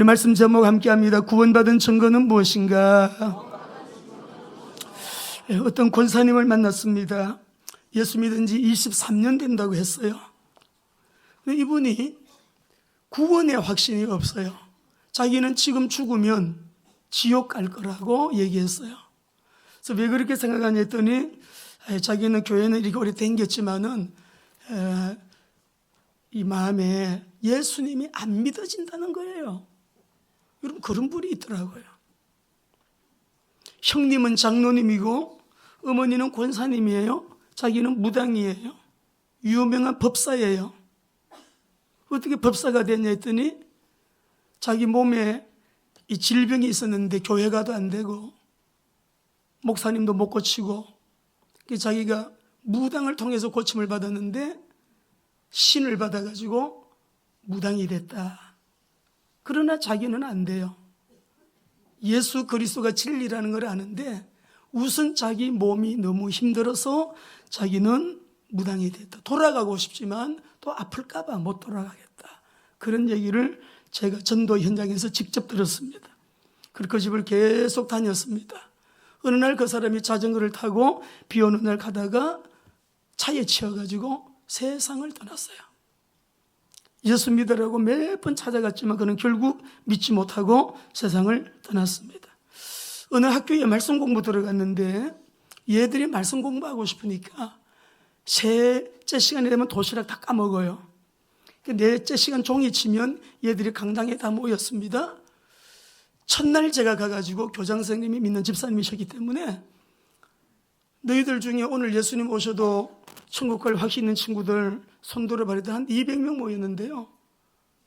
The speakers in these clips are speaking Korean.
우리 말씀 제목 함께합니다. 구원받은 증거는 무엇인가? 어떤 권사님을 만났습니다. 예수 믿은 지 23년 된다고 했어요. 이분이 구원의 확신이 없어요. 자기는 지금 죽으면 지옥 갈 거라고 얘기했어요. 그래서 왜 그렇게 생각하냐 했더니 자기는 교회는 이렇게 오래 댕겼지만은 이 마음에 예수님이 안 믿어진다는 거예요. 여러분, 그런 분이 있더라고요. 형님은 장로님이고 어머니는 권사님이에요. 자기는 무당이에요. 유명한 법사예요. 어떻게 법사가 됐냐 했더니 자기 몸에 이 질병이 있었는데 교회 가도 안 되고 목사님도 못 고치고 자기가 무당을 통해서 고침을 받았는데 신을 받아가지고 무당이 됐다. 그러나 자기는 안 돼요. 예수 그리스도가 진리라는 걸 아는데 우선 자기 몸이 너무 힘들어서 자기는 무당이 됐다. 돌아가고 싶지만 또 아플까 봐 못 돌아가겠다. 그런 얘기를 제가 전도 현장에서 직접 들었습니다. 그 집을 계속 다녔습니다. 어느 날 그 사람이 자전거를 타고 비 오는 날 가다가 차에 치여가지고 세상을 떠났어요. 예수 믿으라고 몇 번 찾아갔지만 그는 결국 믿지 못하고 세상을 떠났습니다. 어느 학교에 말씀 공부 들어갔는데 얘들이 말씀 공부하고 싶으니까 셋째 시간이 되면 도시락 다 까먹어요. 넷째 시간 종이 치면 얘들이 강당에 다 모였습니다. 첫날 제가 가가지고 교장 선생님이 믿는 집사님이셨기 때문에 너희들 중에 오늘 예수님 오셔도 천국 갈 확신 있는 친구들 손 들어봐도 한 200명 모였는데요.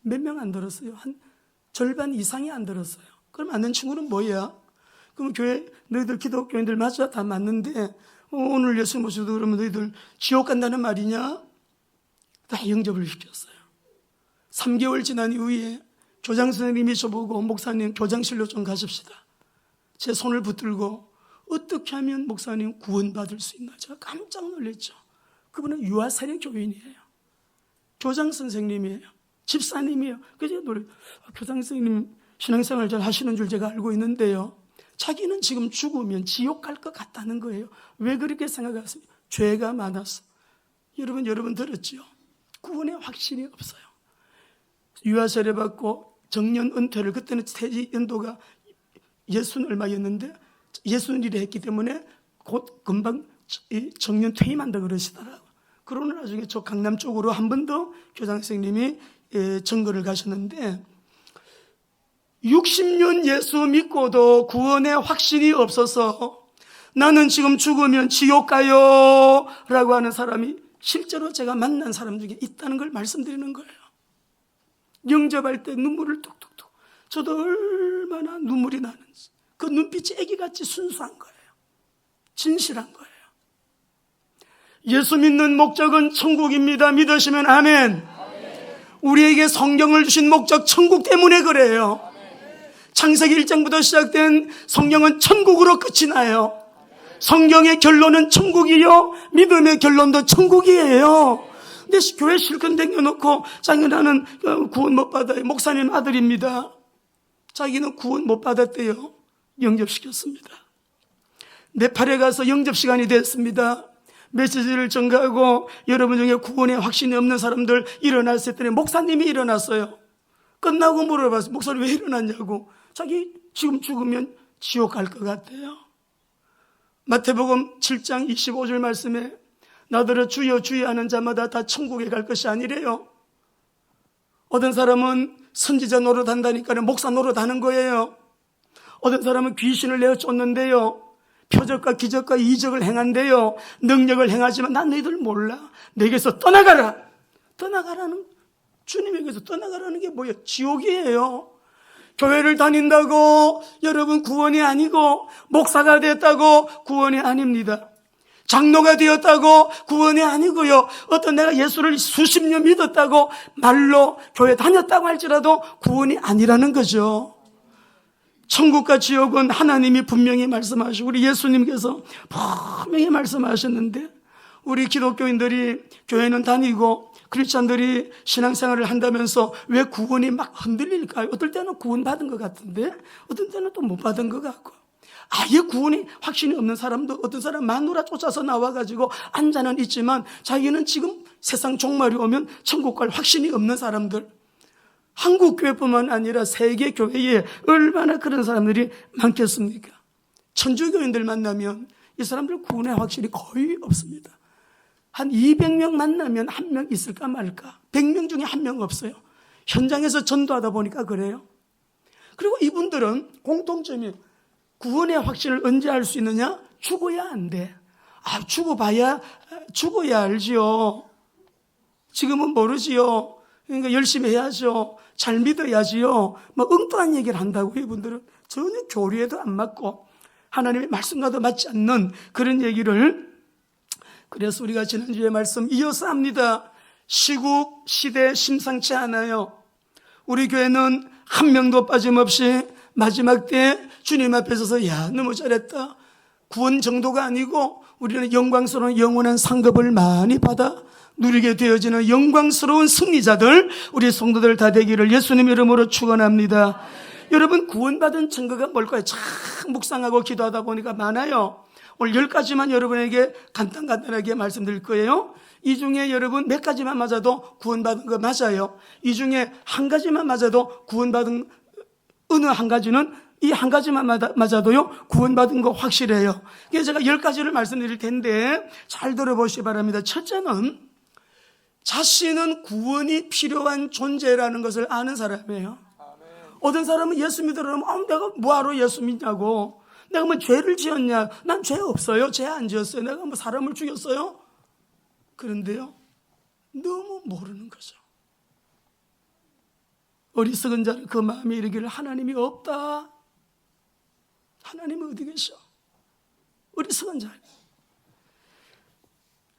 몇 명 안 들었어요. 한 절반 이상이 안 들었어요. 그럼 안 된 친구는 뭐야? 그럼 교회 너희들 기독교인들 맞아? 다 맞는데 오늘 예수님 오셔도 그러면 너희들 지옥 간다는 말이냐? 다 영접을 시켰어요. 3개월 지난 이후에 교장 선생님이 저보고 목사님 교장실로 좀 가십시다. 제 손을 붙들고 어떻게 하면 목사님 구원받을 수 있나? 제가 깜짝 놀랐죠. 그분은 유아세례 교인이에요. 교장 선생님이에요. 집사님이에요. 그래서 교장 선생님 신앙생활 잘 하시는 줄 제가 알고 있는데요. 자기는 지금 죽으면 지옥 갈 것 같다는 거예요. 왜 그렇게 생각하세요? 죄가 많아서. 여러분 들었죠? 구원의 확신이 없어요. 유아세례 받고 정년 은퇴를, 그때는 태지 연도가 60 얼마였는데 60일에 했기 때문에 곧 금방 정년 퇴임한다 그러시더라고요. 그러나 나중에 저 강남 쪽으로 한 번 더 교장 선생님이 증거를 가셨는데 60년 예수 믿고도 구원의 확신이 없어서 나는 지금 죽으면 지옥 가요 라고 하는 사람이 실제로 제가 만난 사람 중에 있다는 걸 말씀드리는 거예요. 영접할 때 눈물을 뚝뚝뚝. 저도 얼마나 눈물이 나는지. 그 눈빛이 애기같이 순수한 거예요. 진실한 거예요. 예수 믿는 목적은 천국입니다. 믿으시면 아멘. 우리에게 성경을 주신 목적 천국 때문에 그래요. 창세기 1장부터 시작된 성경은 천국으로 끝이 나요. 성경의 결론은 천국이요, 믿음의 결론도 천국이에요. 근데 교회 실컷 댕겨놓고 자기는 나는 구원 못 받아요. 목사님 아들입니다. 자기는 구원 못 받았대요. 영접시켰습니다. 네팔에 가서 영접 시간이 됐습니다. 메시지를 전가하고 여러분 중에 구원에 확신이 없는 사람들 일어났을 때 목사님이 일어났어요. 끝나고 물어봤어요. 목사님 왜 일어났냐고. 자기 지금 죽으면 지옥 갈 것 같아요. 마태복음 7장 25절 말씀에 나더러 주여 주여 하는 자마다 다 천국에 갈 것이 아니래요. 어떤 사람은 선지자 노릇한다니까 목사 노릇하는 거예요. 어떤 사람은 귀신을 내어 쫓는데요. 표적과 기적과 이적을 행한대요. 능력을 행하지만 난 너희들 몰라. 내게서 떠나가라. 떠나가라는, 주님에게서 떠나가라는 게 뭐예요? 지옥이에요. 교회를 다닌다고 여러분 구원이 아니고, 목사가 됐다고 구원이 아닙니다. 장로가 되었다고 구원이 아니고요. 어떤 내가 예수를 수십 년 믿었다고 말로 교회 다녔다고 할지라도 구원이 아니라는 거죠. 천국과 지옥은 하나님이 분명히 말씀하시고 우리 예수님께서 분명히 말씀하셨는데 우리 기독교인들이 교회는 다니고 크리스찬들이 신앙생활을 한다면서 왜 구원이 막 흔들릴까요? 어떨 때는 구원받은 것 같은데 어떤 때는 또 못 받은 것 같고, 아예 구원이 확신이 없는 사람도, 어떤 사람 마누라 쫓아서 나와가지고 앉아는 있지만 자기는 지금 세상 종말이 오면 천국 갈 확신이 없는 사람들, 한국 교회뿐만 아니라 세계 교회에 얼마나 그런 사람들이 많겠습니까? 천주교인들 만나면 이 사람들 구원의 확신이 거의 없습니다. 한 200명 만나면 1명 있을까 말까. 100명 중에 1명 없어요. 현장에서 전도하다 보니까 그래요. 그리고 이분들은 공통점이, 구원의 확신을 언제 알 수 있느냐? 죽어야 안 돼. 죽어야 알지요. 지금은 모르지요. 그러니까 열심히 해야죠. 잘 믿어야지요. 뭐 엉뚱한 얘기를 한다고. 이분들은 전혀 교리에도 안 맞고 하나님의 말씀과도 맞지 않는 그런 얘기를. 그래서 우리가 지난주에 말씀 이어서 합니다. 시국 시대 심상치 않아요. 우리 교회는 한 명도 빠짐없이 마지막 때 주님 앞에 서서 너무 잘했다, 구원 정도가 아니고 우리는 영광스러운 영원한 상급을 많이 받아 누리게 되어지는 영광스러운 승리자들, 우리 성도들 다 되기를 예수님 이름으로 축원합니다. 여러분, 구원받은 증거가 뭘까요? 참 묵상하고 기도하다 보니까 많아요. 오늘 10가지만 여러분에게 간단하게 말씀드릴 거예요. 이 중에 여러분 몇 가지만 맞아도 구원받은 거 맞아요. 이 중에 한 가지만 맞아도 구원받은, 어느 한 가지는 이 한 가지만 맞아도요 구원받은 거 확실해요. 그래서 제가 10가지를 말씀드릴 텐데 잘 들어보시기 바랍니다. 첫째는 자신은 구원이 필요한 존재라는 것을 아는 사람이에요. 어떤 사람은 예수 믿으려면 내가 뭐하러 예수 믿냐고, 내가 뭐 죄를 지었냐, 난 죄 없어요, 죄 안 지었어요, 내가 뭐 사람을 죽였어요. 그런데요 너무 모르는 거죠. 어리석은 자는 그 마음에 이르기를 하나님이 없다. 하나님은 어디 계셔? 어리석은 자.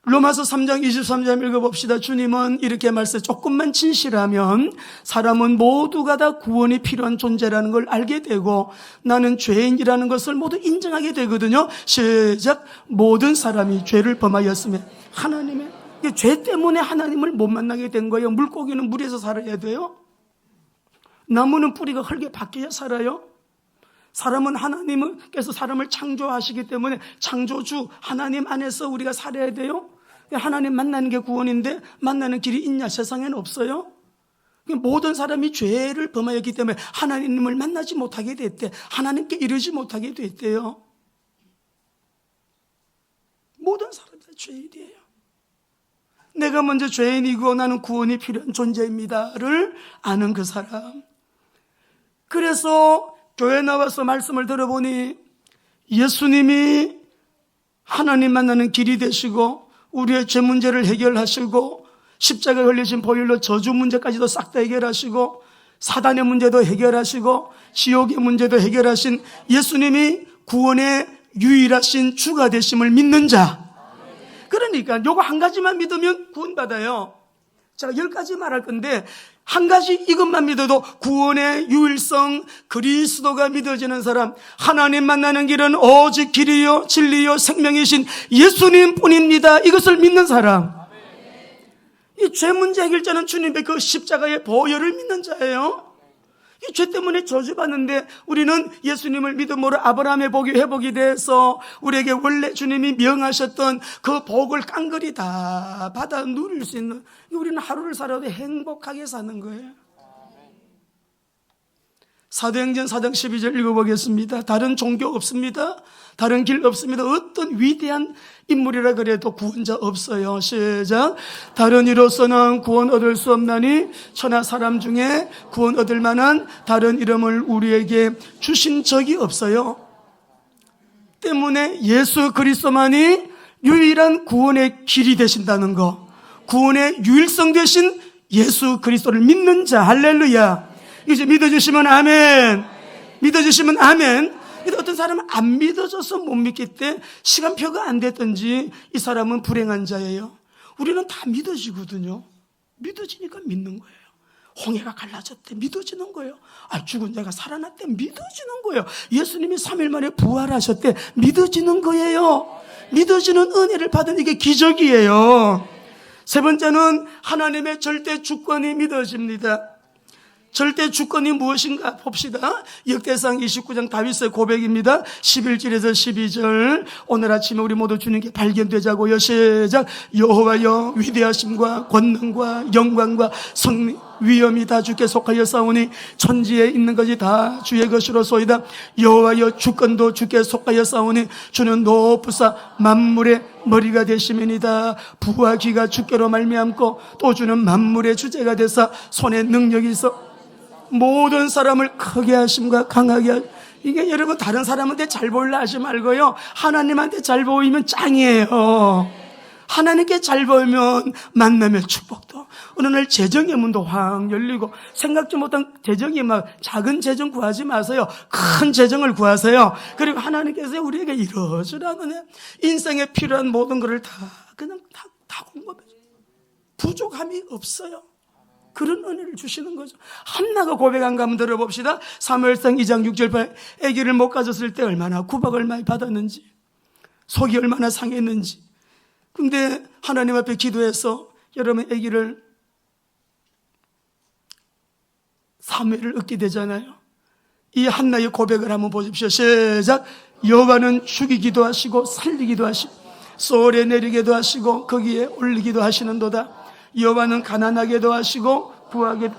로마서 3장 23절 읽어봅시다. 주님은 이렇게 말씀, 조금만 진실하면 사람은 모두가 다 구원이 필요한 존재라는 걸 알게 되고 나는 죄인이라는 것을 모두 인정하게 되거든요. 시작. 모든 사람이 죄를 범하였으며 하나님의, 죄 때문에 하나님을 못 만나게 된 거예요. 물고기는 물에서 살아야 돼요. 나무는 뿌리가 흙에 박혀야 살아요. 사람은 하나님께서 사람을 창조하시기 때문에 창조주 하나님 안에서 우리가 살아야 돼요. 하나님 만나는 게 구원인데 만나는 길이 있냐? 세상에는 없어요. 모든 사람이 죄를 범하였기 때문에 하나님을 만나지 못하게 됐대. 하나님께 이르지 못하게 됐대요. 모든 사람이 다 죄인이에요. 내가 먼저 죄인이고 나는 구원이 필요한 존재입니다를 아는 그 사람. 그래서 교회 나와서 말씀을 들어보니 예수님이 하나님 만나는 길이 되시고 우리의 죄 문제를 해결하시고 십자가에 걸리신 보혈로 저주 문제까지도 싹 다 해결하시고 사단의 문제도 해결하시고 지옥의 문제도 해결하신 예수님이 구원의 유일하신 주가 되심을 믿는 자. 그러니까 요거 한 가지만 믿으면 구원받아요. 제가 10가지 말할 건데 한 가지 이것만 믿어도 구원의 유일성, 그리스도가 믿어지는 사람, 하나님 만나는 길은 오직 길이요 진리요 생명이신 예수님 뿐입니다. 이것을 믿는 사람. 이 죄 문제 해결자는 주님의 그 십자가의 보혈을 믿는 자예요. 이 죄 때문에 저주받는데 우리는 예수님을 믿음으로 아브라함의 복이 회복이 돼서 우리에게 원래 주님이 명하셨던 그 복을 깡그리 다 받아 누릴 수 있는, 우리는 하루를 살아도 행복하게 사는 거예요. 사도행전 4장 12절 읽어보겠습니다. 다른 종교 없습니다. 다른 길 없습니다. 어떤 위대한 인물이라 그래도 구원자 없어요. 시작. 다른 이로서는 구원 얻을 수 없나니 천하 사람 중에 구원 얻을 만한 다른 이름을 우리에게 주신 적이 없어요. 때문에 예수 그리스도만이 유일한 구원의 길이 되신다는 거, 구원의 유일성 되신 예수 그리스도를 믿는 자. 할렐루야. 이제 믿어주시면 아멘. 믿어주시면 아멘. 근데 어떤 사람은 안 믿어져서 못 믿기 때문에 시간표가 안 됐든지 이 사람은 불행한 자예요. 우리는 다 믿어지거든요. 믿어지니까 믿는 거예요. 홍해가 갈라졌대, 믿어지는 거예요. 죽은 자가 살아났대, 믿어지는 거예요. 예수님이 3일 만에 부활하셨대, 믿어지는 거예요. 믿어지는 은혜를 받은 이게 기적이에요. 세 번째는 하나님의 절대 주권이 믿어집니다. 절대 주권이 무엇인가 봅시다. 역대상 29장 다윗의 고백입니다. 11절에서 12절. 오늘 아침에 우리 모두 주님께 발견되자고요. 시작. 여호와여, 위대하심과 권능과 영광과 성리, 위엄이 다 주께 속하여 싸우니 천지에 있는 것이 다 주의 것이로소이다. 여호와여, 주권도 주께 속하여 싸우니 주는 높으사 만물의 머리가 되시면이다. 부와 귀가 주께로 말미암고 또 주는 만물의 주제가 되사 손에 능력이 있어 모든 사람을 크게 하심과 강하게 하심. 이게 여러분 다른 사람한테 잘 보이려 하지 말고요, 하나님한테 잘 보이면 짱이에요. 하나님께 잘 보이면 만남의 축복도, 어느 날 재정의 문도 확 열리고, 생각지 못한 재정이 막 작은 재정 구하지 마세요. 큰 재정을 구하세요. 그리고 하나님께서 우리에게 이러저러한 인생에 필요한 모든 것을 그냥 다 공급해 줘요. 부족함이 없어요. 그런 은혜를 주시는 거죠. 한나가 고백한 거 한번 들어봅시다. 사무엘상 2장 6절 8. 아기를 못 가졌을 때 얼마나 구박을 많이 받았는지, 속이 얼마나 상했는지. 근데 하나님 앞에 기도해서 여러분 아기를 사무엘을 얻게 되잖아요. 이 한나의 고백을 한번 보십시오. 시작. 여호와는 죽이기도 하시고 살리기도 하시고 소홀에 내리게도 하시고 거기에 올리기도 하시는도다. 여호와는 가난하게도 하시고 부하게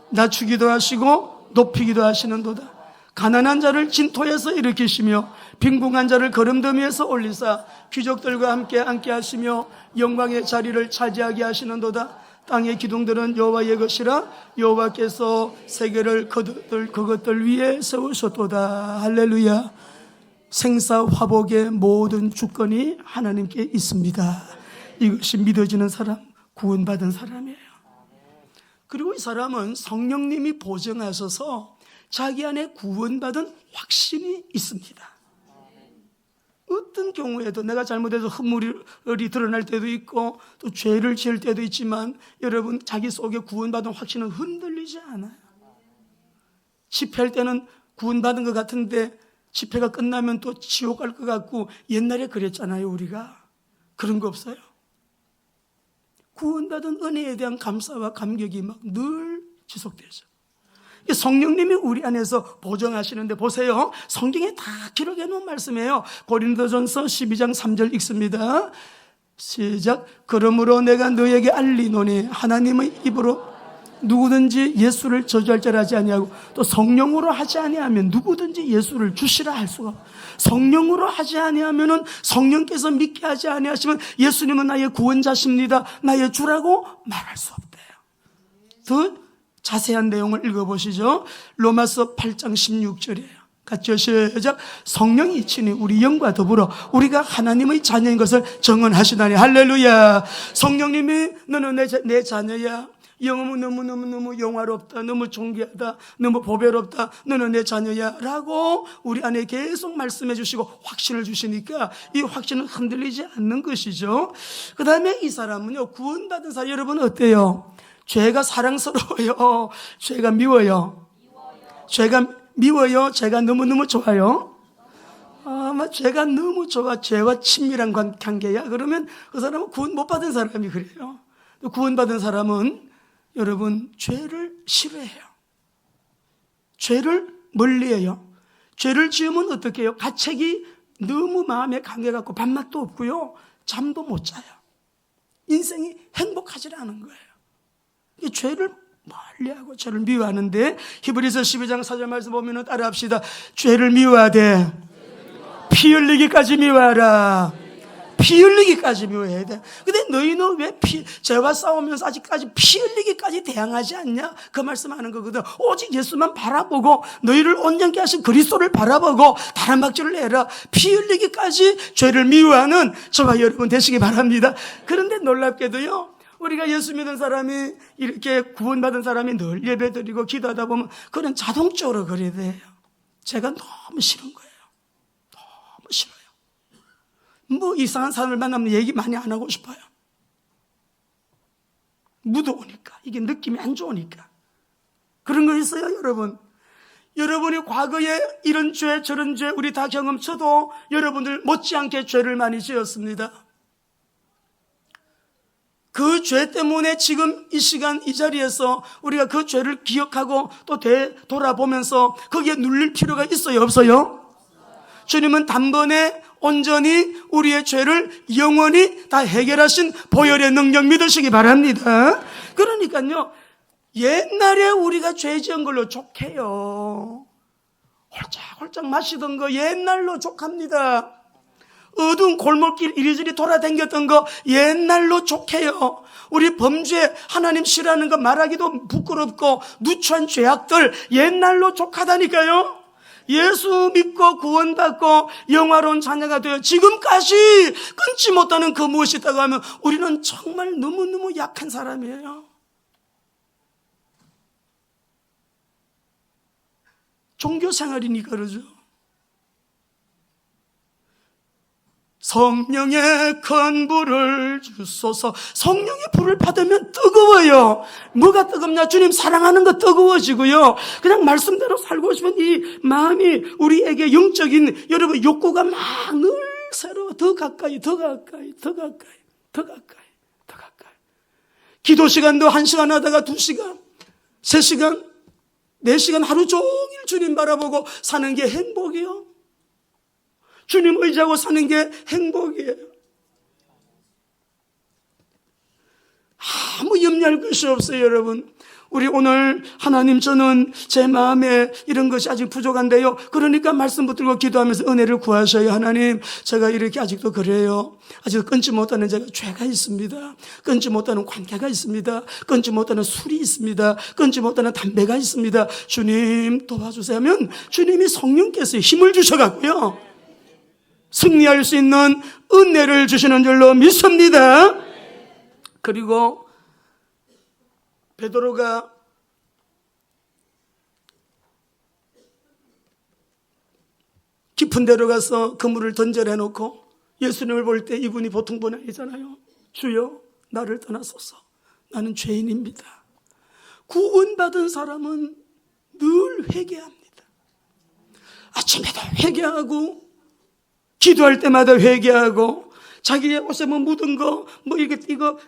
낮추기도 하시고 높이기도 하시는도다. 가난한 자를 진토에서 일으키시며 빈궁한 자를 거름더미에서 올리사 귀족들과 함께 앉게 하시며 영광의 자리를 차지하게 하시는도다. 땅의 기둥들은 여호와의 것이라 여호와께서 세계를 그것들 위에 세우셨도다. 할렐루야. 생사화복의 모든 주권이 하나님께 있습니다. 이것이 믿어지는 사람, 구원받은 사람이에요. 그리고 이 사람은 성령님이 보증하셔서 자기 안에 구원받은 확신이 있습니다. 어떤 경우에도 내가 잘못해서 흠물이 드러날 때도 있고 또 죄를 지을 때도 있지만 여러분 자기 속에 구원받은 확신은 흔들리지 않아요. 집회할 때는 구원받은 것 같은데 집회가 끝나면 또 지옥 갈 것 같고, 옛날에 그랬잖아요. 우리가 그런 거 없어요. 구원받은 은혜에 대한 감사와 감격이 막 늘 지속되죠. 성령님이 우리 안에서 보정하시는데 보세요. 성경에 다 기록해 놓은 말씀이에요. 고린도전서 12장 3절 읽습니다. 시작. 그러므로 내가 너에게 알리노니 하나님의 입으로 누구든지 예수를 저주할 자라 하지 아니하고 또 성령으로 하지 아니하면 누구든지 예수를 주시라 할 수가 없어요. 성령으로 하지 아니하면은 성령께서 믿게 하지 아니하시면 예수님은 나의 구원자십니다, 나의 주라고 말할 수 없대요. 더 자세한 내용을 읽어보시죠. 로마서 8장 16절이에요. 같이 시작. 성령이 친히 우리 영과 더불어 우리가 하나님의 자녀인 것을 증언하시다니. 할렐루야. 성령님이 너는 내 자녀야. 영은 너무 영화롭다, 너무 존귀하다, 너무 보배롭다, 너는 내 자녀야 라고 우리 안에 계속 말씀해 주시고 확신을 주시니까 이 확신은 흔들리지 않는 것이죠. 그 다음에 이 사람은요, 구원받은 사람, 여러분 어때요? 죄가 사랑스러워요? 죄가 미워요? 죄가 미워요? 죄가 너무너무 좋아요? 아마 죄가 너무 좋아. 죄와 친밀한 관계야. 그러면 그 사람은 구원 못 받은 사람이 그래요. 구원받은 사람은 여러분 죄를 싫어해요. 죄를 멀리해요. 죄를 지으면 어떻게 해요? 가책이 너무 마음에 강해갖고 밥맛도 없고요, 잠도 못 자요. 인생이 행복하지 않은 거예요. 이 죄를 멀리하고 죄를 미워하는데, 히브리서 12장 4절 말씀 보면 따라합시다. 죄를 미워하되 피 흘리기까지 미워하라. 피 흘리기까지 미워해야 돼. 근데 너희는 왜 죄와 싸우면서 아직까지 피 흘리기까지 대항하지 않냐? 그 말씀하는 거거든. 오직 예수만 바라보고 너희를 온전케 하신 그리스도를 바라보고 다른 박질을 해라. 피 흘리기까지 죄를 미워하는 저와 여러분 되시기 바랍니다. 그런데 놀랍게도요, 우리가 예수 믿은 사람이, 이렇게 구원받은 사람이 늘 예배드리고 기도하다 보면 그는 자동적으로 그래야 돼요. 제가 너무 싫은 거예요. 너무 싫어요. 뭐 이상한 사람을 만나면 얘기 많이 안 하고 싶어요. 무더우니까, 이게 느낌이 안 좋으니까. 그런 거 있어요, 여러분. 여러분이 과거에 이런 죄 저런 죄 우리 다 경험쳐도 여러분들 못지않게 죄를 많이 지었습니다. 그 죄 때문에 지금 이 시간 이 자리에서 우리가 그 죄를 기억하고 또 되돌아보면서 거기에 눌릴 필요가 있어요, 없어요? 주님은 단번에 온전히 우리의 죄를 영원히 다 해결하신 보혈의 능력 믿으시기 바랍니다. 그러니까요, 옛날에 우리가 죄 지은 걸로 족해요. 홀짝홀짝 마시던 거 옛날로 족합니다. 어두운 골목길 이리저리 돌아다녔던 거 옛날로 족해요. 우리 범죄, 하나님 싫어하는 거 말하기도 부끄럽고 누추한 죄악들 옛날로 족하다니까요. 예수 믿고 구원받고 영화로운 자녀가 되어 지금까지 끊지 못하는 그 무엇이 있다고 하면 우리는 정말 너무너무 약한 사람이에요. 종교생활이니까 그러죠. 성령의 큰 불을 주소서. 성령의 불을 받으면 뜨거워요. 뭐가 뜨겁냐? 주님 사랑하는 거 뜨거워지고요. 그냥 말씀대로 살고 싶은 이 마음이 우리에게 영적인 여러분 욕구가 막 늘 새로워. 더 가까이 더 가까이 더 가까이 더 가까이 더 가까이. 기도 시간도 1시간 하다가 2시간 3시간 4시간 하루 종일 주님 바라보고 사는 게 행복이요. 주님 의지하고 사는 게 행복이에요. 아무 염려할 것이 없어요, 여러분. 우리 오늘 하나님, 저는 제 마음에 이런 것이 아직 부족한데요. 그러니까 말씀 붙들고 기도하면서 은혜를 구하셔요. 하나님, 제가 이렇게 아직도 그래요. 아직도 끊지 못하는 제가 죄가 있습니다. 끊지 못하는 관계가 있습니다. 끊지 못하는 술이 있습니다. 끊지 못하는 담배가 있습니다. 주님 도와주세요 하면 주님이 성령께서 힘을 주셔갖고요, 승리할 수 있는 은혜를 주시는 줄로 믿습니다. 그리고 베드로가 깊은 데로 가서 그물을 던져내 놓고 예수님을 볼 때 이분이 보통 분 아니잖아요. 주여, 나를 떠나소서. 나는 죄인입니다. 구원받은 사람은 늘 회개합니다. 아침에도 회개하고 기도할 때마다 회개하고 자기의 옷에 뭐 묻은 거, 뭐 이거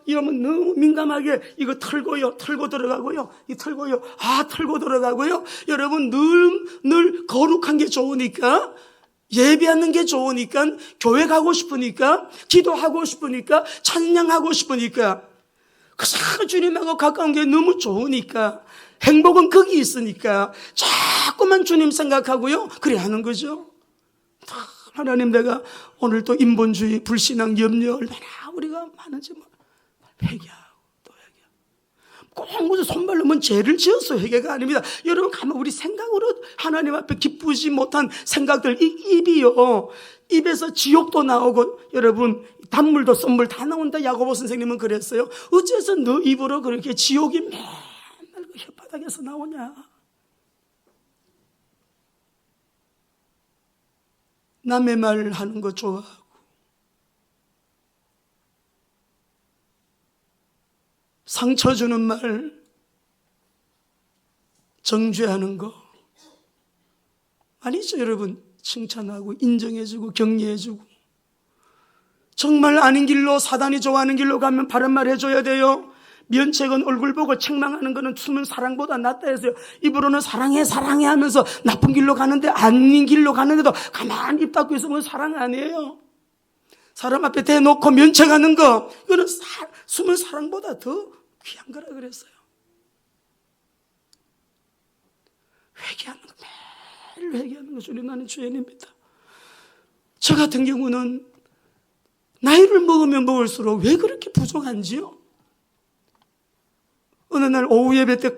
너무 민감하게 이거 털고 들어가고요. 털고 들어가고요. 여러분 늘 거룩한 게 좋으니까, 예배하는 게 좋으니까, 교회 가고 싶으니까, 기도하고 싶으니까, 찬양하고 싶으니까, 그 주님하고 가까운 게 너무 좋으니까, 행복은 거기 있으니까 자꾸만 주님 생각하고요. 그래 하는 거죠. 하나님, 내가 오늘 또 인본주의, 불신앙, 염려 얼마나 우리가 많은지 회개하고 또 회개하고. 꼭 무슨 손발 넘은 죄를 지어서 회개가 아닙니다. 여러분, 가만 우리 생각으로 하나님 앞에 기쁘지 못한 생각들, 입이요, 입에서 지옥도 나오고 여러분 단물도 썬물 다 나온다. 야고보 선생님은 그랬어요. 어째서 너 입으로 그렇게 지옥이 맨날 그 혓바닥에서 나오냐. 남의 말 하는 거 좋아하고, 상처 주는 말, 정죄하는 거 아니죠, 여러분. 칭찬하고 인정해주고 격려해주고. 정말 아닌 길로, 사단이 좋아하는 길로 가면 바른 말 해줘야 돼요. 면책은 얼굴 보고 책망하는 거는 숨은 사랑보다 낫다 해서요. 입으로는 사랑해 하면서 나쁜 길로 가는데, 아닌 길로 가는데도 가만히 입 닫고 있으면 사랑 아니에요. 사람 앞에 대놓고 면책하는 거, 이거는 숨은 사랑보다 더 귀한 거라 그랬어요. 회개하는 거, 매일 회개하는 거. 주님, 나는 죄인입니다. 저 같은 경우는 나이를 먹으면 먹을수록 왜 그렇게 부족한지요? 어느 날 오후 예배 때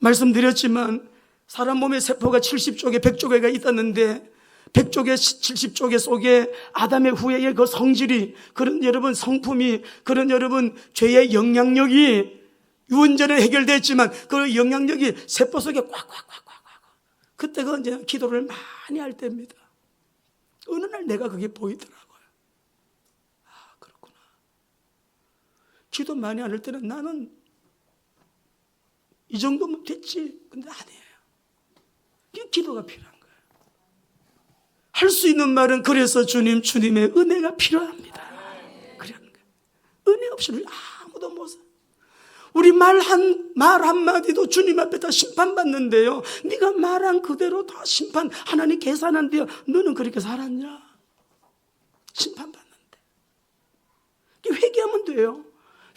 말씀드렸지만, 사람 몸의 세포가 70쪽에 100쪽에가 있었는데 100쪽에 70쪽에 속에 아담의 후예의 그 성질이, 그런 여러분 성품이, 그런 여러분 죄의 영향력이 유언전에 해결됐지만 그 영향력이 세포 속에 꽉. 그때가 이제 기도를 많이 할 때입니다. 어느 날 내가 그게 보이더라고요. 아, 그렇구나. 기도 많이 안 할 때는 나는 이 정도면 됐지. 근데 아니에요. 이게 기도가 필요한 거예요. 할 수 있는 말은, 그래서 주님의 은혜가 필요합니다. 그래 하는 거예요. 은혜 없이는 우리 말 한마디도 주님 앞에 다 심판받는데요. 네가 말한 그대로 다 심판, 하나님 계산한대요. 너는 그렇게 살았냐? 심판받는데. 회개하면 돼요.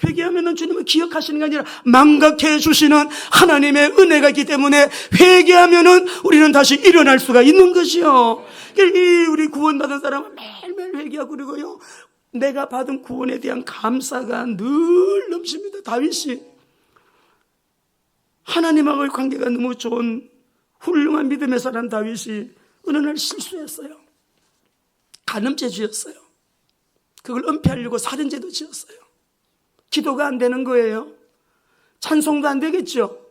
회개하면 주님은 기억하시는 게 아니라 망각해 주시는 하나님의 은혜가 있기 때문에 회개하면 우리는 다시 일어날 수가 있는 것이요. 우리 구원받은 사람은 매일매일 회개하고 그러고요. 내가 받은 구원에 대한 감사가 늘 넘칩니다. 다윗이 하나님하고의 관계가 너무 좋은 훌륭한 믿음의 사람 다윗이 어느 날 실수했어요. 간음죄 지었어요. 그걸 은폐하려고 살인죄도 지었어요. 기도가 안 되는 거예요. 찬송도 안 되겠죠.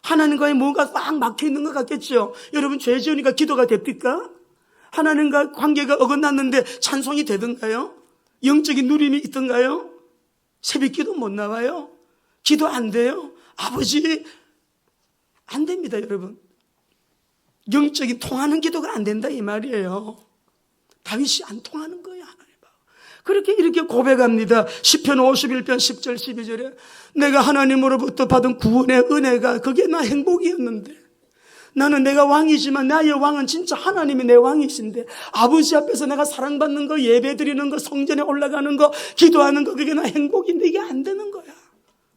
하나님과의 뭔가 꽉 막혀 있는 것 같겠죠. 여러분 죄 지으니까 기도가 됩니까? 하나님과 관계가 어긋났는데 찬송이 되던가요? 영적인 누림이 있던가요? 새벽기도 못 나와요? 기도 안 돼요? 아버지 안 됩니다. 여러분 영적인 통하는 기도가 안 된다 이 말이에요. 다윗이 안 통하는 거예요. 그렇게 이렇게 고백합니다. 시편 51편 10절 12절에 내가 하나님으로부터 받은 구원의 은혜가 그게 나 행복이었는데 나는 내가 왕이지만 나의 왕은 진짜 하나님이 내 왕이신데 아버지 앞에서 내가 사랑받는 거, 예배드리는 거, 성전에 올라가는 거, 기도하는 거 그게 나 행복인데 이게 안 되는 거야.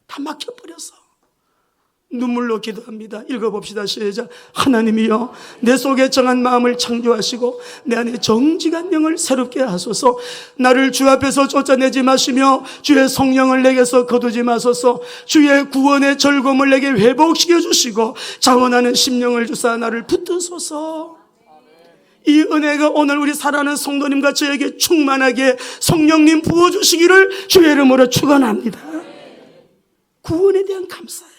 다 막혀버렸어. 눈물로 기도합니다. 읽어봅시다. 시작. 하나님이여 내 속에 정한 마음을 창조하시고 내 안에 정직한 영을 새롭게 하소서. 나를 주 앞에서 쫓아내지 마시며 주의 성령을 내게서 거두지 마소서. 주의 구원의 즐거움을 내게 회복시켜 주시고 자원하는 심령을 주사 나를 붙드소서. 이 은혜가 오늘 우리 사랑하는 성도님과 저에게 충만하게 성령님 부어주시기를 주의 이름으로 축원합니다. 구원에 대한 감사예요.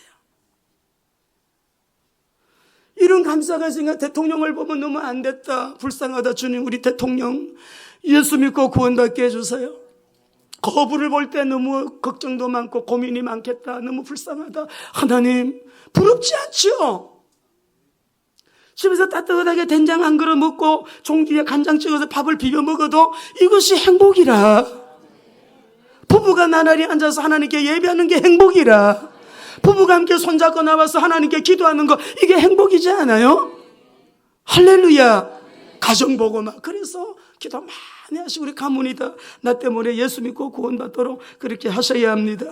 이런 감사가 있으니까 대통령을 보면 너무 안 됐다, 불쌍하다. 주님 우리 대통령 예수 믿고 구원받게 해주세요. 거부를 볼 때 너무 걱정도 많고 고민이 많겠다, 너무 불쌍하다. 하나님 부럽지 않죠? 집에서 따뜻하게 된장 한 그릇 먹고 종지에 간장 찍어서 밥을 비벼 먹어도 이것이 행복이라. 부부가 나날이 앉아서 하나님께 예배하는 게 행복이라. 부부가 함께 손잡고 나와서 하나님께 기도하는 거 이게 행복이지 않아요? 할렐루야. 가정 보고 막 그래서 기도 많이 하시고 우리 가문이다 나 때문에 예수 믿고 구원받도록 그렇게 하셔야 합니다.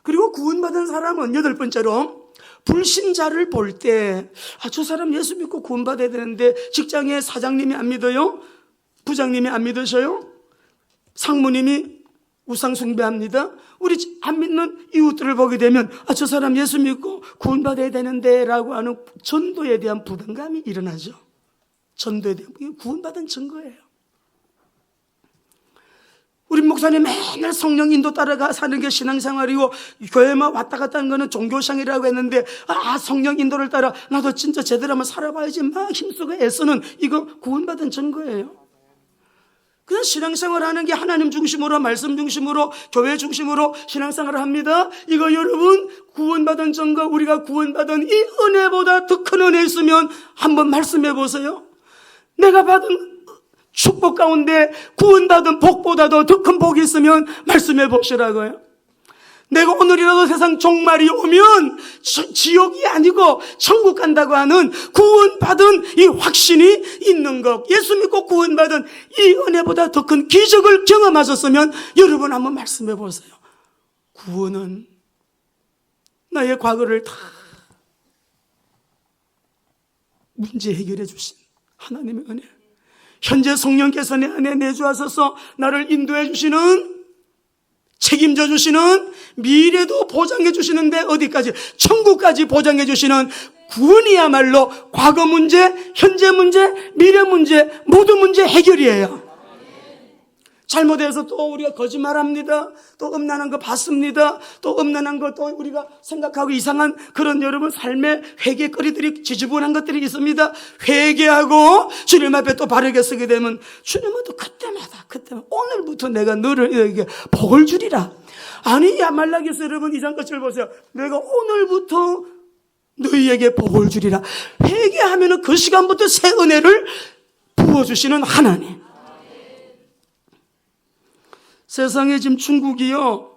그리고 구원받은 사람은 여덟 번째로 불신자를 볼 때 저 사람 예수 믿고 구원받아야 되는데 직장에 사장님이 안 믿어요? 부장님이 안 믿으셔요? 상무님이 우상 숭배합니다. 우리 안 믿는 이웃들을 보게 되면 저 사람 예수 믿고 구원받아야 되는데 라고 하는 전도에 대한 부담감이 일어나죠. 전도에 대한 구원받은 증거예요. 우리 목사님 맨날 성령 인도 따라가 사는 게 신앙생활이고 교회만 왔다 갔다 하는 거는 종교생활이라고 했는데 성령 인도를 따라 나도 진짜 제대로 한번 살아봐야지 막 힘쓰고 애쓰는 이거 구원받은 증거예요. 그냥 신앙생활 하는 게 하나님 중심으로 말씀 중심으로 교회 중심으로 신앙생활을 합니다. 이거 여러분 구원받은 증거, 우리가 구원받은 이 은혜보다 더 큰 은혜 있으면 한번 말씀해 보세요. 내가 받은 축복 가운데 구원받은 복보다도 더 큰 복이 있으면 말씀해 보시라고요. 내가 오늘이라도 세상 종말이 오면 지옥이 아니고 천국 간다고 하는 구원받은 이 확신이 있는 것, 예수 믿고 구원받은 이 은혜보다 더 큰 기적을 경험하셨으면 여러분 한번 말씀해 보세요. 구원은 나의 과거를 다 문제 해결해 주신 하나님의 은혜, 현재 성령께서 내 안에 내주하셔서 나를 인도해 주시는, 책임져 주시는, 미래도 보장해 주시는데 어디까지? 천국까지 보장해 주시는 구원이야말로 과거 문제, 현재 문제, 미래 문제, 모든 문제 해결이에요. 잘못해서 또 우리가 거짓말합니다. 또 음란한 거 봤습니다. 또 음란한 거 또 우리가 생각하고 이상한 그런 여러분 삶의 회개거리들이 지저분한 것들이 있습니다. 회개하고 주님 앞에 또 바르게 서게 되면 주님은 또 그때마다 오늘부터 내가 너를 복을 주리라. 아니 말라기서 여러분 이상것을 보세요. 내가 오늘부터 너희에게 복을 주리라. 회개하면 그 시간부터 새 은혜를 부어주시는 하나님. 세상에 지금 중국이요,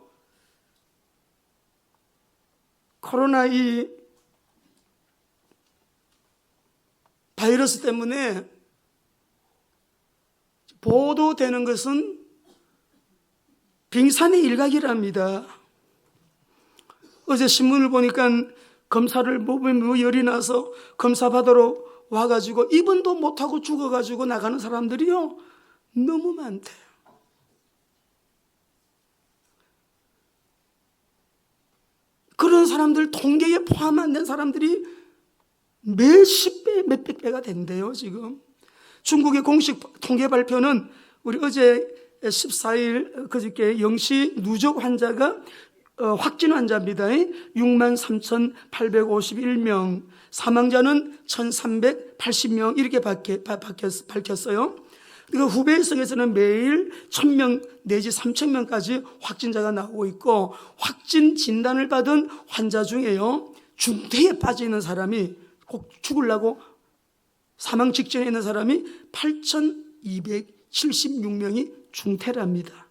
코로나 이 바이러스 때문에 보도되는 것은 빙산의 일각이랍니다. 어제 신문을 보니까 검사를 몸에 열이 나서 검사 받으러 와가지고 입원도 못하고 죽어가지고 나가는 사람들이요 너무 많대요. 그런 사람들 통계에 포함 안 된 사람들이 몇십 배, 몇백 배가 된대요 지금. 중국의 공식 통계 발표는 우리 어제 14일 그저께 영시 누적 환자가 확진 환자입니다. 63,851명, 사망자는 1,380명 이렇게 밝혔어요. 그러니까 후베이성에서는 매일 1,000명 내지 3,000명까지 확진자가 나오고 있고, 확진 진단을 받은 환자 중에요 중태에 빠져 있는 사람이, 꼭 죽으려고 사망 직전에 있는 사람이 8,276명이 중태랍니다.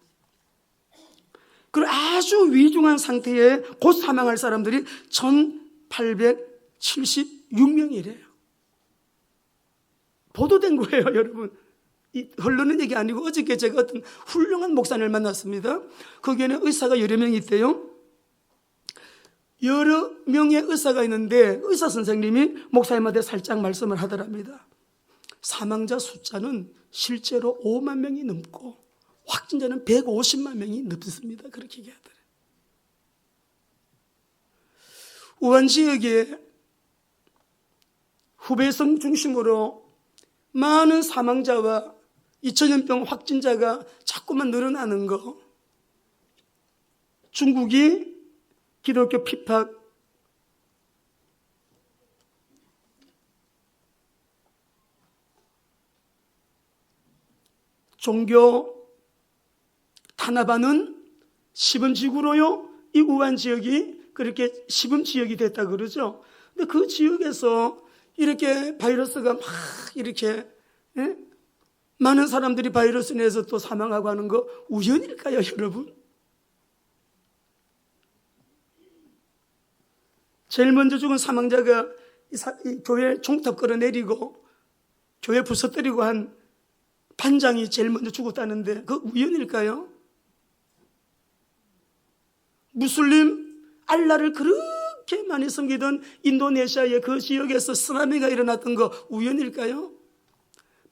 그리고 아주 위중한 상태에 곧 사망할 사람들이 1,876명이래요. 보도된 거예요, 여러분. 흘러는 얘기 아니고, 어저께 제가 어떤 훌륭한 목사님을 만났습니다. 거기에는 의사가 여러 명이 있대요. 여러 명의 의사가 있는데 의사 선생님이 목사님한테 살짝 말씀을 하더랍니다. 사망자 숫자는 실제로 5만 명이 넘고 확진자는 150만 명이 넘습니다. 그렇게 얘기하더래요. 우한 지역에 후베이성 중심으로 많은 사망자와 2천연병 확진자가 자꾸만 늘어나는 거, 중국이 기독교 핍박, 종교 탄압하는 시범지구로요 이 우한 지역이 그렇게 시범지역이 됐다 그러죠. 근데 그 지역에서 이렇게 바이러스가 막 이렇게 많은 사람들이 바이러스 내에서 또 사망하고 하는 거 우연일까요, 여러분? 제일 먼저 죽은 사망자가 이 교회 종탑 끌어내리고 교회 부서뜨리고 한 반장이 제일 먼저 죽었다는데 그 우연일까요? 무슬림 알라를 그렇게 많이 섬기던 인도네시아의 그 지역에서 쓰나미가 일어났던 거 우연일까요?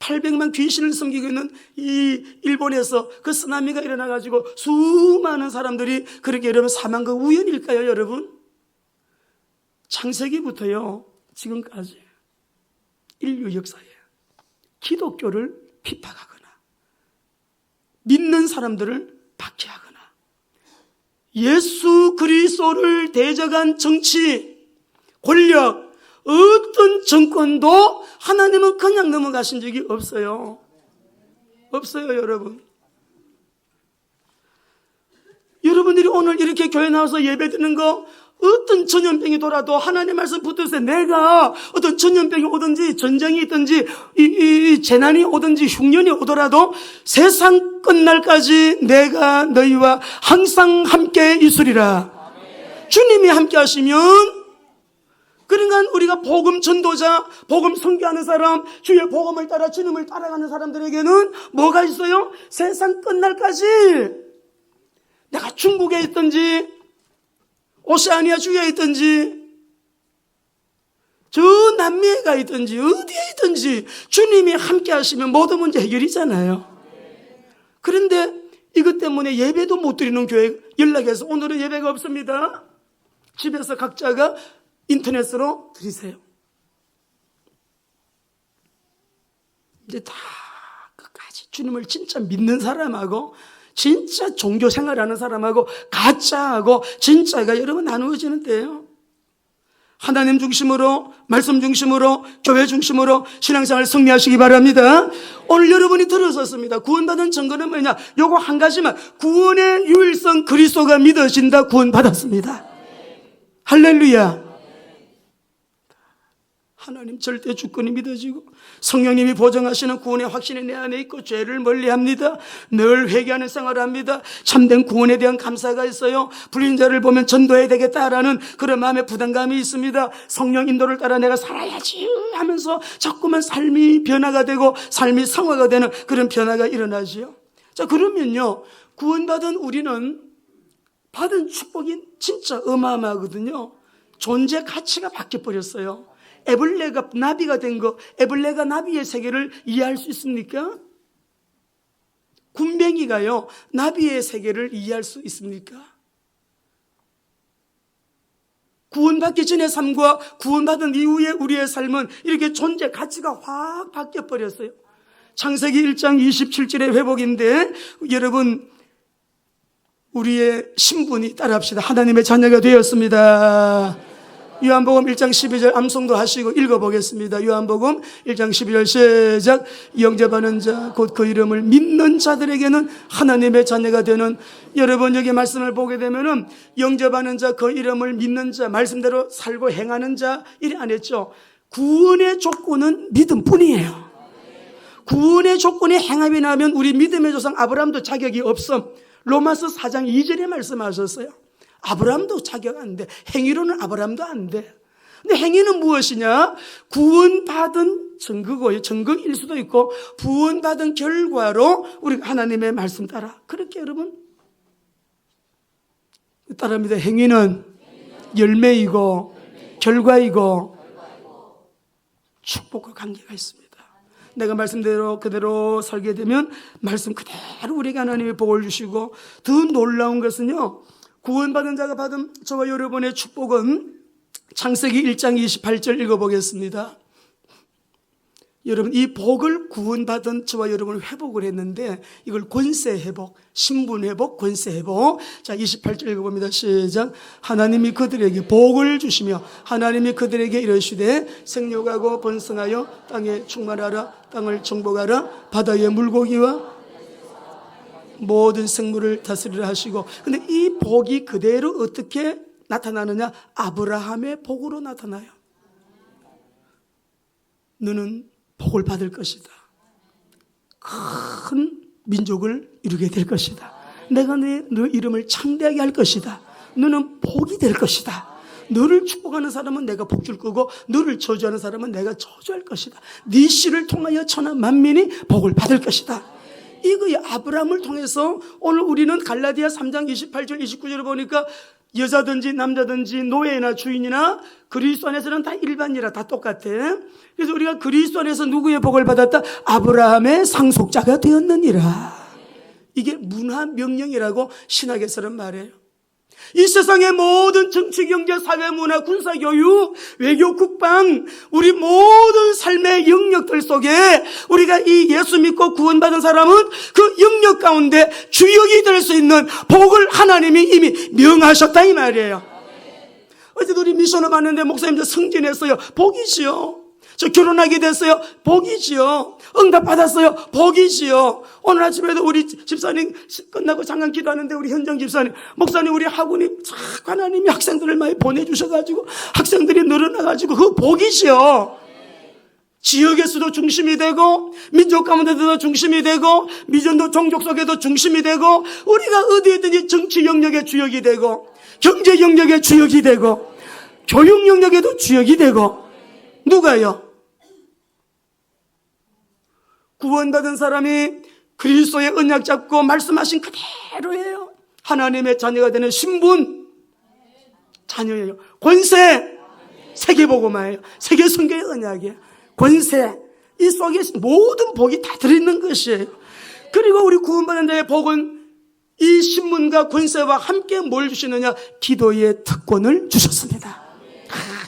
800만 귀신을 섬기고 있는 이 일본에서 그 쓰나미가 일어나가지고 수많은 사람들이 그렇게 여러분 사망한 거 우연일까요, 여러분? 창세기부터요 지금까지 인류 역사에 기독교를 핍박하거나 믿는 사람들을 박해하거나 예수 그리스도를 대적한 정치, 권력, 어떤 정권도 하나님은 그냥 넘어가신 적이 없어요. 없어요, 여러분. 여러분들이 오늘 이렇게 교회 나와서 예배 드리는 거, 어떤 전염병이 돌아도 하나님 말씀 붙들어서 내가 어떤 전염병이 오든지 전쟁이 있든지 이 재난이 오든지 흉년이 오더라도 세상 끝날까지 내가 너희와 항상 함께 있으리라. 주님이 함께 하시면, 그러니까 우리가 복음 전도자, 복음 선교하는 사람, 주의 복음을 따라 주님을 따라가는 사람들에게는 뭐가 있어요? 세상 끝날까지 내가 중국에 있든지 오세아니아 주에 있든지 저 남미에 가 있든지 어디에 있든지 주님이 함께 하시면 모든 문제 해결이잖아요. 그런데 이것 때문에 예배도 못 드리는 교회 연락해서 오늘은 예배가 없습니다. 집에서 각자가 인터넷으로 드리세요. 이제 다 끝까지 주님을 진짜 믿는 사람하고 진짜 종교 생활하는 사람하고 가짜하고 진짜가 여러분 나누어지는 때예요. 하나님 중심으로, 말씀 중심으로, 교회 중심으로 신앙생활 승리하시기 바랍니다. 오늘 여러분이 들으셨습니다. 구원받은 증거는 뭐냐? 요거 한 가지만, 구원의 유일성 그리스도가 믿어진다. 구원받았습니다. 할렐루야. 하나님 절대 주권이 믿어지고 성령님이 보증하시는 구원의 확신이 내 안에 있고 죄를 멀리합니다. 늘 회개하는 생활을 합니다. 참된 구원에 대한 감사가 있어요. 불린 자를 보면 전도해야 되겠다라는 그런 마음의 부담감이 있습니다. 성령 인도를 따라 내가 살아야지 하면서 자꾸만 삶이 변화가 되고 삶이 성화가 되는 그런 변화가 일어나지요. 자, 그러면요, 구원받은 우리는 받은 축복이 진짜 어마어마하거든요. 존재 가치가 바뀌어버렸어요. 에블레가 나비가 된 거, 에블레가 나비의 세계를 이해할 수 있습니까? 군뱅이가요, 나비의 세계를 이해할 수 있습니까? 구원받기 전의 삶과 구원받은 이후의 우리의 삶은 이렇게 존재 가치가 확 바뀌어버렸어요. 창세기 1장 27절의 회복인데, 여러분, 우리의 신분이 따라합시다. 하나님의 자녀가 되었습니다. 요한복음 1장 12절 암송도 하시고 읽어보겠습니다. 요한복음 1장 12절 시작. 영접하는 자 곧 그 이름을 믿는 자들에게는 하나님의 자녀가 되는. 여러분 여기 말씀을 보게 되면은 영접하는 자 그 이름을 믿는 자 말씀대로 살고 행하는 자 이래 안 했죠. 구원의 조건은 믿음뿐이에요. 구원의 조건이 행함이 나면 우리 믿음의 조상 아브라함도 자격이 없어. 로마서 4장 2절에 말씀하셨어요. 아브라함도 자격 안 돼. 행위로는 아브라함도 안 돼. 근데 행위는 무엇이냐? 구원받은 증거고요. 증거일 수도 있고 구원받은 결과로 우리가 하나님의 말씀 따라. 그렇게 여러분 따라합니다. 행위는 열매이고 결과이고 축복과 관계가 있습니다. 내가 말씀대로 그대로 살게 되면 말씀 그대로 우리에게 하나님이 복을 주시고, 더 놀라운 것은요, 구원받은 자가 받은 저와 여러분의 축복은 창세기 1장 28절 읽어보겠습니다. 여러분, 이 복을 구원받은 저와 여러분은 회복을 했는데 이걸 권세 회복, 신분 회복, 권세 회복. 자, 28절 읽어봅니다. 시작. 하나님이 그들에게 복을 주시며 하나님이 그들에게 이르시되 생육하고 번성하여 땅에 충만하라. 땅을 정복하라. 바다의 물고기와 모든 생물을 다스리라 하시고. 근데 이 복이 그대로 어떻게 나타나느냐? 아브라함의 복으로 나타나요. 너는 복을 받을 것이다. 큰 민족을 이루게 될 것이다. 내가 너 이름을 창대하게 할 것이다. 너는 복이 될 것이다. 너를 축복하는 사람은 내가 복 줄 거고 너를 저주하는 사람은 내가 저주할 것이다. 네 씨를 통하여 천하 만민이 복을 받을 것이다. 이거의 아브라함을 통해서 오늘 우리는 갈라디아 3장 28절 29절을 보니까 여자든지 남자든지 노예나 주인이나 그리스도 안에서는 다 일반이라 다 똑같아. 그래서 우리가 그리스도 안에서 누구의 복을 받았다? 아브라함의 상속자가 되었느니라. 이게 문화 명령이라고 신학에서는 말해요. 이 세상의 모든 정치, 경제, 사회, 문화, 군사, 교육, 외교, 국방, 우리 모든 삶의 영역들 속에 우리가 이 예수 믿고 구원받은 사람은 그 영역 가운데 주역이 될 수 있는 복을 하나님이 이미 명하셨다 이 말이에요. 어제도 우리 미션을 봤는데 목사님들 승진했어요. 복이지요. 저 결혼하게 됐어요. 복이지요. 응답 받았어요. 복이지요. 오늘 아침에도 우리 집사님 끝나고 잠깐 기도하는데 우리 현정 집사님, 목사님 우리 학원이 하나님이 학생들을 많이 보내주셔가지고 학생들이 늘어나가지고 그 복이지요. 지역에서도 중심이 되고 민족 가운데도 중심이 되고 미전도 종족 속에도 중심이 되고 우리가 어디에든지 정치 영역의 주역이 되고 경제 영역의 주역이 되고 교육 영역에도 주역이 되고. 누가요? 구원받은 사람이 그리스도의 언약 잡고 말씀하신 그대로예요. 하나님의 자녀가 되는 신분, 자녀예요. 권세, 세계복음화예요. 세계 선교의 언약이에요. 권세, 이 속에 모든 복이 다 들어있는 것이에요. 그리고 우리 구원받은 자의 복은 이 신분과 권세와 함께 뭘 주시느냐? 기도의 특권을 주셨습니다.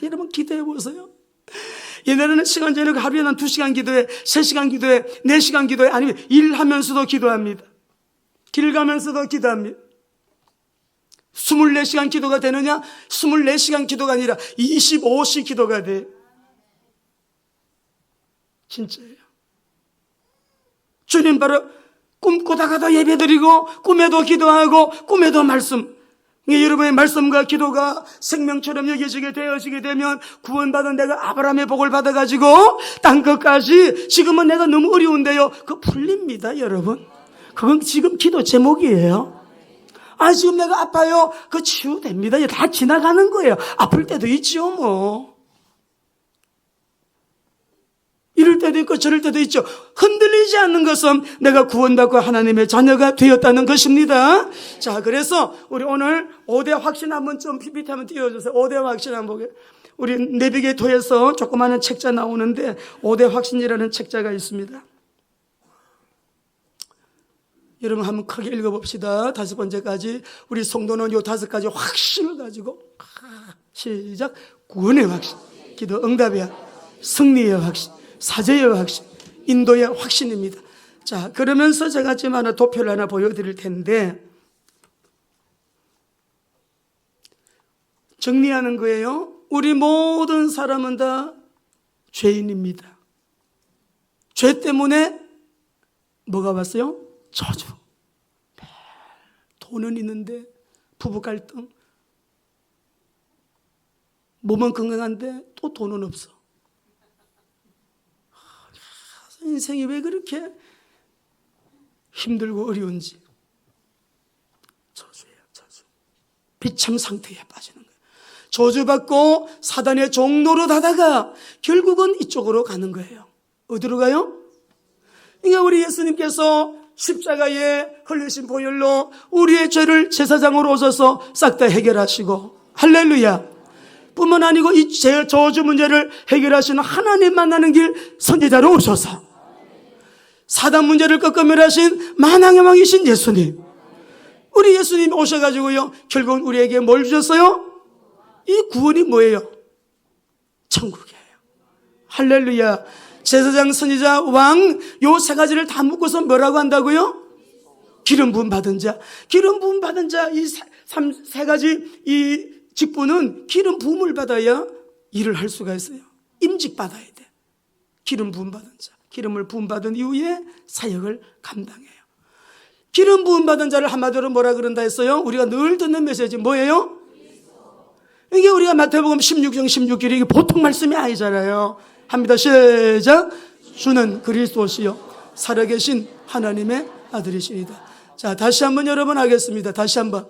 여러분 기도해 보세요. 옛날에는 시간 저녁 하루에 난 2시간 기도해, 3시간 기도해, 4시간 기도해, 아니면 일하면서도 기도합니다. 길 가면서도 기도합니다. 24시간 기도가 되느냐? 24시간 기도가 아니라 25시 기도가 돼. 진짜예요. 주님 바로 꿈꾸다가도 예배드리고 꿈에도 기도하고 꿈에도 말씀. 여러분의 말씀과 기도가 생명처럼 여겨지게 되어지게 되면 구원받은 내가 아브라함의 복을 받아가지고 땅 끝까지 지금은 내가 너무 어려운데요, 그거 풀립니다. 여러분, 그건 지금 기도 제목이에요. 지금 내가 아파요, 그거 치유됩니다. 다 지나가는 거예요. 아플 때도 있죠 뭐. 이럴 때도 있고 저럴 때도 있죠. 흔들리지 않는 것은 내가 구원받고 하나님의 자녀가 되었다는 것입니다. 자, 그래서 우리 오늘 5대 확신 한번 좀 PPT 한번 띄워주세요. 5대 확신 한번 보게. 우리 내비게이터에서 조그마한 책자 나오는데 5대 확신이라는 책자가 있습니다. 여러분 한번 크게 읽어봅시다. 5번째까지. 우리 성도는 요 5가지 확신을 가지고 시작. 구원의 확신, 기도 응답의 승리의 확신, 사제의 확신, 인도의 확신입니다. 자, 그러면서 제가 지금 하나 도표를 하나 보여드릴 텐데 정리하는 거예요. 우리 모든 사람은 다 죄인입니다. 죄 때문에 뭐가 왔어요? 저주. 돈은 있는데 부부 갈등, 몸은 건강한데 또 돈은 없어. 인생이 왜 그렇게 힘들고 어려운지. 저주예요, 저주. 비참 상태에 빠지는 거예요. 저주받고 사단의 종로로 가다가 결국은 이쪽으로 가는 거예요. 어디로 가요? 그러니까 우리 예수님께서 십자가에 흘리신 보혈로 우리의 죄를 제사장으로 오셔서 싹 다 해결하시고, 할렐루야. 뿐만 아니고 이 저주 문제를 해결하시는 하나님 만나는 길 선지자로 오셔서 사단 문제를 꺾어멸하신 만왕의 왕이신 예수님, 우리 예수님이 오셔가지고요, 결국은 우리에게 뭘 주셨어요? 이 구원이 뭐예요? 천국이에요. 할렐루야. 제사장, 선지자, 왕, 요 3가지를 다 묶어서 뭐라고 한다고요? 기름 부음 받은 자. 기름 부음 받은 자, 이 3가지 이 직분은 기름 부음을 받아야 일을 할 수가 있어요. 임직 받아야 돼. 기름 부음 받은 자. 기름을 부음 받은 이후에 사역을 감당해요. 기름 부음 받은 자를 한마디로 뭐라 그런다 했어요? 우리가 늘 듣는 메시지 뭐예요? 이게 우리가 마태복음 16장 16절이 이게 보통 말씀이 아니잖아요. 합니다. 시작. 주는 그리스도시요 살아계신 하나님의 아들이시니다. 자, 다시 한번 여러분 하겠습니다. 다시 한번.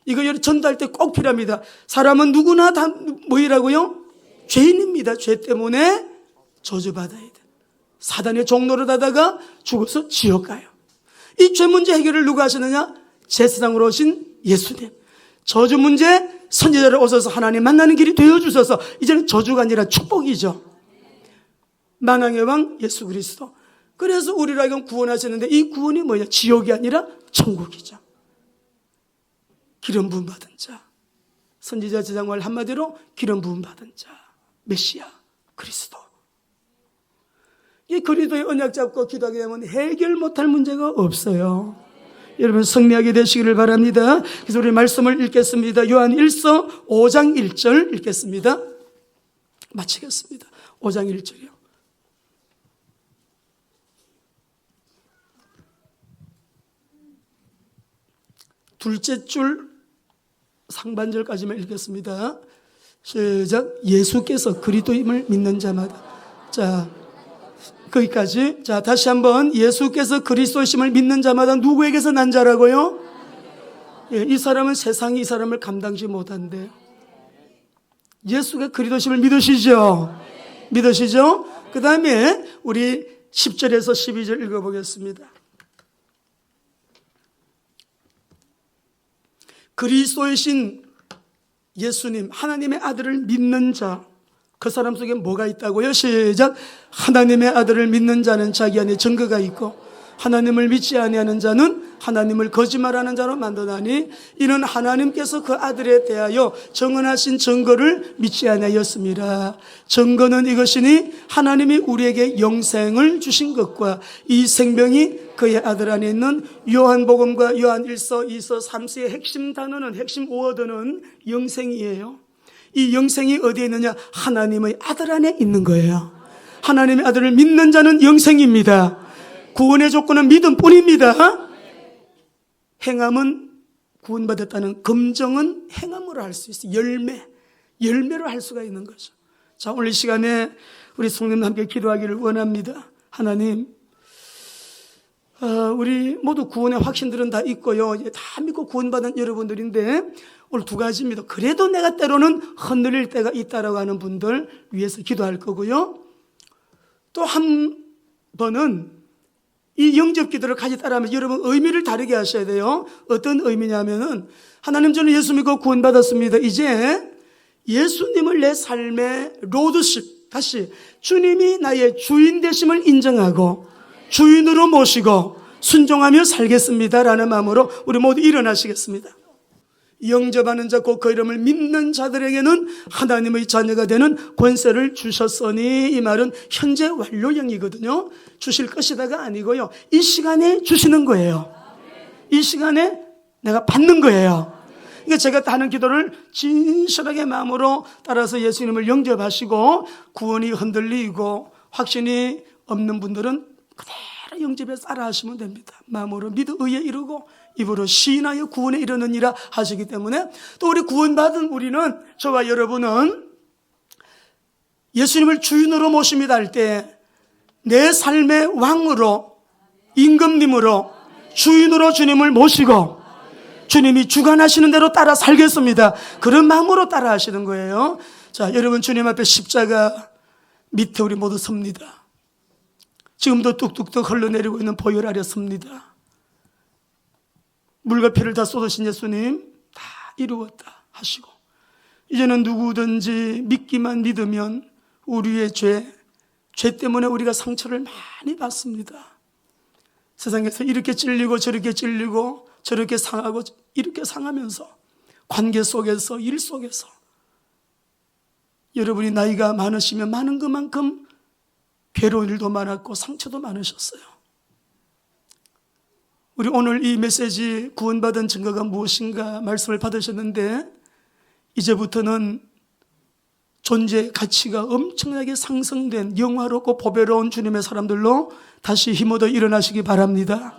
이거 전도할 때 꼭 필요합니다. 사람은 누구나 다 뭐이라고요? 죄인입니다. 죄 때문에 저주받아야 돼. 사단의 종로를 하다가 죽어서 지옥 가요. 이 죄 문제 해결을 누가 하시느냐? 제사장으로 오신 예수님. 저주 문제 선지자를 오셔서 하나님 만나는 길이 되어주셔서 이제는 저주가 아니라 축복이죠. 만왕의 왕 예수 그리스도. 그래서 우리를 하여금 구원하시는데 이 구원이 뭐냐? 지옥이 아니라 천국이죠. 기름 부음 받은 자. 선지자 제사장말 한마디로 기름 부음 받은 자. 메시아 그리스도. 이 그리스도의 언약 잡고 기도하게 되면 해결 못할 문제가 없어요. 여러분 승리하게 되시기를 바랍니다. 그래서 우리 말씀을 읽겠습니다. 요한 1서 5장 1절 읽겠습니다. 마치겠습니다. 5장 1절이요. 둘째 줄 상반절까지만 읽겠습니다. 시작. 예수께서 그리스도임을 믿는 자마다. 자, 거기까지. 자, 다시 한번. 예수께서 그리스도심을 믿는 자마다 누구에게서 난 자라고요? 예, 이 사람은 세상이 이 사람을 감당지 못한대요. 예수가 그리스도심을 믿으시죠? 믿으시죠? 그 다음에 우리 10절에서 12절 읽어보겠습니다. 그리스도이신 예수님, 하나님의 아들을 믿는 자, 그 사람 속에 뭐가 있다고요? 시작. 하나님의 아들을 믿는 자는 자기 안에 증거가 있고 하나님을 믿지 아니하는 자는 하나님을 거짓말하는 자로 만드나니 이는 하나님께서 그 아들에 대하여 정언하신 증거를 믿지 아니하였습니다. 증거는 이것이니 하나님이 우리에게 영생을 주신 것과 이 생명이 그의 아들 안에 있는 요한복음과 요한 1서, 2서, 3서의 핵심 단어는, 핵심 워드는 영생이에요. 이 영생이 어디에 있느냐? 하나님의 아들 안에 있는 거예요. 하나님의 아들을 믿는 자는 영생입니다. 구원의 조건은 믿음뿐입니다. 행함은 구원받았다는 검정은 행함으로 할 수 있어요. 열매로 할 수가 있는 거죠. 자, 오늘 이 시간에 우리 성도님 함께 기도하기를 원합니다. 하나님, 우리 모두 구원의 확신들은 다 있고요. 이제 다 믿고 구원받은 여러분들인데 오늘 두 가지입니다. 그래도 내가 때로는 흔들릴 때가 있다라고 하는 분들 위해서 기도할 거고요. 또 한 번은 이 영접 기도를 같이 따라하면 여러분 의미를 다르게 하셔야 돼요. 어떤 의미냐면은 하나님, 저는 예수 믿고 구원받았습니다. 이제 예수님을 내 삶의 로드십, 다시 주님이 나의 주인 되심을 인정하고 주인으로 모시고 순종하며 살겠습니다라는 마음으로 우리 모두 일어나시겠습니다. 영접하는 자 곧 그 이름을 믿는 자들에게는 하나님의 자녀가 되는 권세를 주셨으니, 이 말은 현재 완료형이거든요. 주실 것이다가 아니고요, 이 시간에 주시는 거예요. 이 시간에 내가 받는 거예요. 그러니까 제가 하는 기도를 진실하게 마음으로 따라서 예수님을 영접하시고 구원이 흔들리고 확신이 없는 분들은 그대로 영접해서 따라하시면 됩니다. 마음으로 믿어 의에 이르고 입으로 시인하여 구원에 이르느니라 하시기 때문에, 또 우리 구원받은 우리는, 저와 여러분은 예수님을 주인으로 모십니다 할 때 내 삶의 왕으로, 임금님으로, 주인으로 주님을 모시고 주님이 주관하시는 대로 따라 살겠습니다. 그런 마음으로 따라 하시는 거예요. 자, 여러분 주님 앞에 십자가 밑에 우리 모두 섭니다. 지금도 뚝뚝뚝 흘러내리고 있는 보혈 아래 섭니다. 물과 피를 다 쏟으신 예수님, 다 이루었다 하시고 이제는 누구든지 믿기만 믿으면 우리의 죄 때문에 우리가 상처를 많이 받습니다. 세상에서 이렇게 찔리고 저렇게 찔리고 저렇게 상하고 이렇게 상하면서 관계 속에서, 일 속에서 여러분이 나이가 많으시면 많은 것만큼 괴로운 일도 많았고 상처도 많으셨어요. 우리 오늘 이 메시지 구원받은 증거가 무엇인가 말씀을 받으셨는데, 이제부터는 존재의 가치가 엄청나게 상승된 영화롭고 보배로운 주님의 사람들로 다시 힘얻어 일어나시기 바랍니다.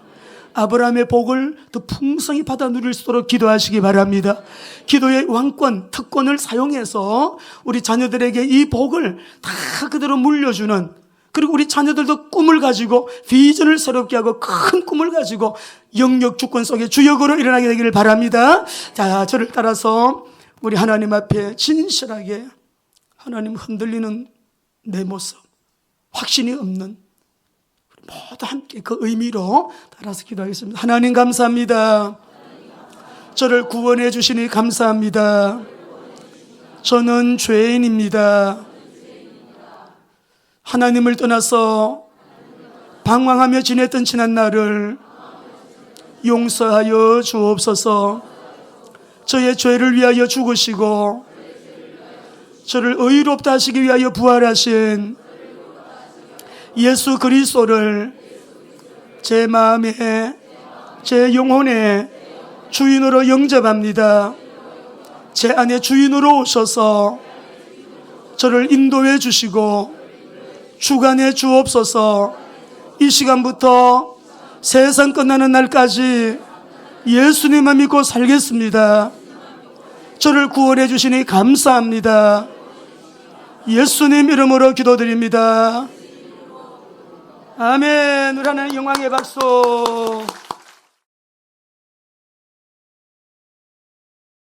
아브라함의 복을 더 풍성히 받아 누릴 수 있도록 기도하시기 바랍니다. 기도의 왕권, 특권을 사용해서 우리 자녀들에게 이 복을 다 그대로 물려주는, 그리고 우리 자녀들도 꿈을 가지고 비전을 새롭게 하고 큰 꿈을 가지고 영역 주권 속에 주역으로 일어나게 되기를 바랍니다. 자, 저를 따라서 우리 하나님 앞에 진실하게, 하나님 흔들리는 내 모습, 확신이 없는 모두 함께 그 의미로 따라서 기도하겠습니다. 하나님 감사합니다. 저를 구원해 주시니 감사합니다. 저는 죄인입니다. 하나님을 떠나서 방황하며 지냈던 지난 날을 용서하여 주옵소서. 저의 죄를 위하여 죽으시고 저를 의롭다 하시기 위하여 부활하신 예수 그리스도를 제 마음에, 제 영혼에 주인으로 영접합니다. 제 안에 주인으로 오셔서 저를 인도해 주시고 주관해 주옵소서. 이 시간부터 세상 끝나는 날까지 예수님만 믿고 살겠습니다. 저를 구원해 주시니 감사합니다. 예수님 이름으로 기도드립니다. 아멘. 우리 하나님 영광의 박수.